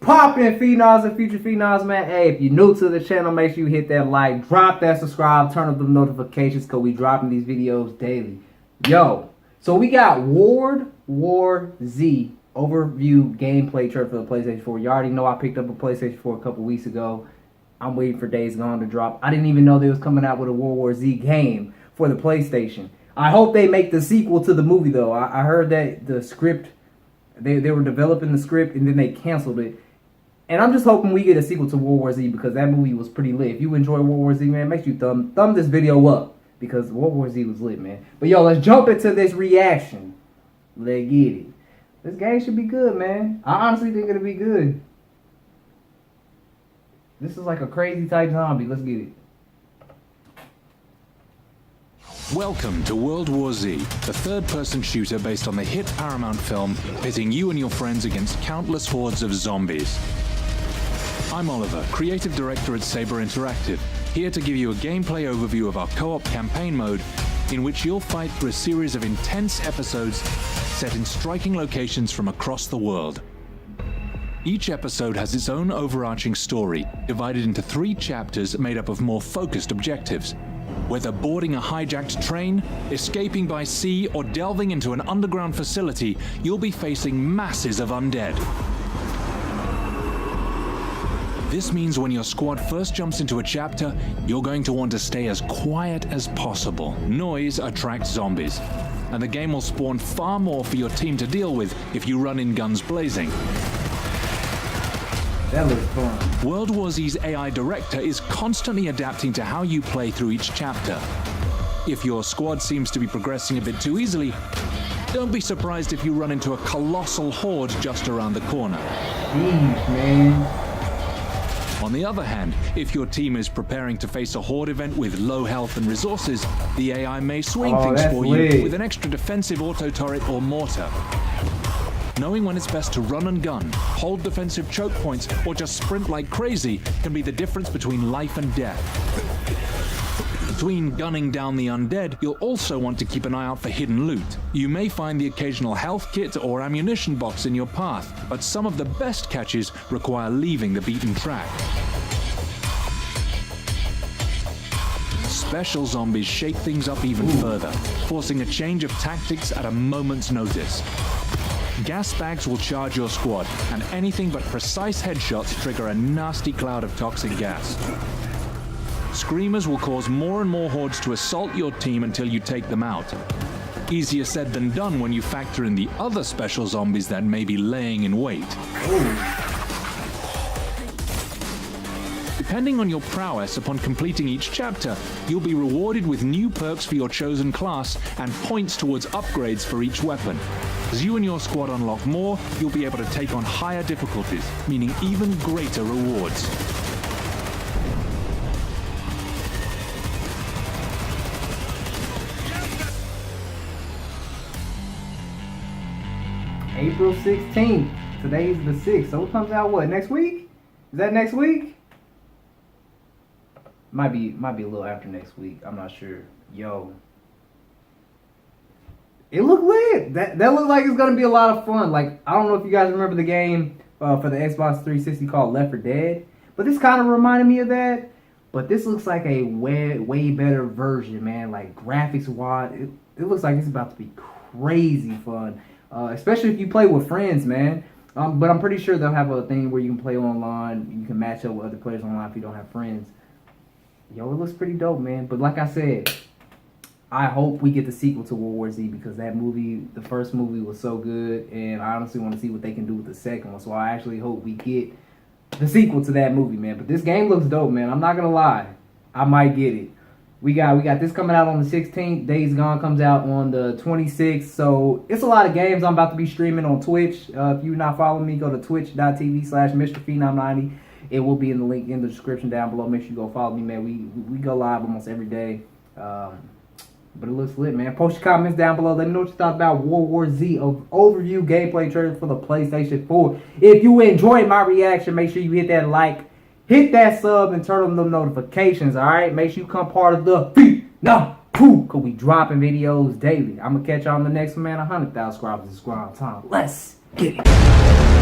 Poppin' Phenoms and future Phenoms, man. Hey, if you're new to the channel, make sure you hit that like, drop that subscribe, turn up the notifications, because we dropping these videos daily. Yo, so we got World War Z overview gameplay trailer for the PlayStation 4. You already know I picked up a PlayStation 4 a couple weeks ago. I'm waiting for Days Gone to drop. I didn't even know they was coming out with a World War Z game for the PlayStation. I hope they make the sequel to the movie, though. I heard that the script, they were developing the script and then they canceled it. And I'm just hoping we get a sequel to World War Z because that movie was pretty lit. If you enjoy World War Z, man, make sure you thumb this video up because World War Z was lit, man. But yo, let's jump into this reaction. Let's get it. This game should be good, man. I honestly think it'll be good. This is like a crazy type zombie. Let's get it. Welcome to World War Z, the third-person shooter based on the hit Paramount film, pitting you and your friends against countless hordes of zombies. I'm Oliver, creative director at Saber Interactive, here to give you a gameplay overview of our co-op campaign mode, in which you'll fight through a series of intense episodes set in striking locations from across the world. Each episode has its own overarching story, divided into 3 chapters made up of more focused objectives. Whether boarding a hijacked train, escaping by sea, or delving into an underground facility, you'll be facing masses of undead. This means when your squad first jumps into a chapter, you're going to want to stay as quiet as possible. Noise attracts zombies, and the game will spawn far more for your team to deal with if you run in guns blazing. That looks fun. World War Z's AI director is constantly adapting to how you play through each chapter. If your squad seems to be progressing a bit too easily, don't be surprised if you run into a colossal horde just around the corner. Jeez, man. On the other hand, if your team is preparing to face a horde event with low health and resources, the AI may swing things for you with an extra defensive auto turret or mortar. Knowing when it's best to run and gun, hold defensive choke points, or just sprint like crazy can be the difference between life and death. Between gunning down the undead, you'll also want to keep an eye out for hidden loot. You may find the occasional health kit or ammunition box in your path, but some of the best catches require leaving the beaten track. Special zombies shake things up even further, forcing a change of tactics at a moment's notice. Gas bags will charge your squad, and anything but precise headshots trigger a nasty cloud of toxic gas. Screamers will cause more and more hordes to assault your team until you take them out. Easier said than done when you factor in the other special zombies that may be laying in wait. Depending on your prowess upon completing each chapter, you'll be rewarded with new perks for your chosen class and points towards upgrades for each weapon. As you and your squad unlock more, you'll be able to take on higher difficulties, meaning even greater rewards. April 16th. Today's the 6th. So it comes out what, next week? Is that next week? Might be a little after next week. I'm not sure. Yo. It looked lit. That looked like it's gonna be a lot of fun. Like, I don't know if you guys remember the game for the Xbox 360 called Left 4 Dead, but this kind of reminded me of that. But this looks like a way better version, man. Like graphics wise, it looks like it's about to be crazy fun. Especially if you play with friends, man. But I'm pretty sure they'll have a thing where you can play online. You can match up with other players online if you don't have friends. Yo, it looks pretty dope, man. But like I said, I hope we get the sequel to World War Z because that movie, the first movie, was so good. And I honestly want to see what they can do with the second one. So I actually hope we get the sequel to that movie, man. But this game looks dope, man. I'm not going to lie. I might get it. We got this coming out on the 16th. Days Gone comes out on the 26th. So it's a lot of games I'm about to be streaming on Twitch. If you're not following me, go to twitch.tv/MrPhenom90. It will be in the link in the description down below. Make sure you go follow me, man. We go live almost every day. But it looks lit, man. Post your comments down below. Let me know what you thought about World War Z overview gameplay trailer for the PlayStation 4. If you enjoyed my reaction, make sure you hit that like, hit that sub and turn on the notifications, alright? Make sure you become part of the PhenomCrew, because we dropping videos daily. I'm going to catch y'all on the next one, man. 100,000 subscribers is ground time. Let's get it.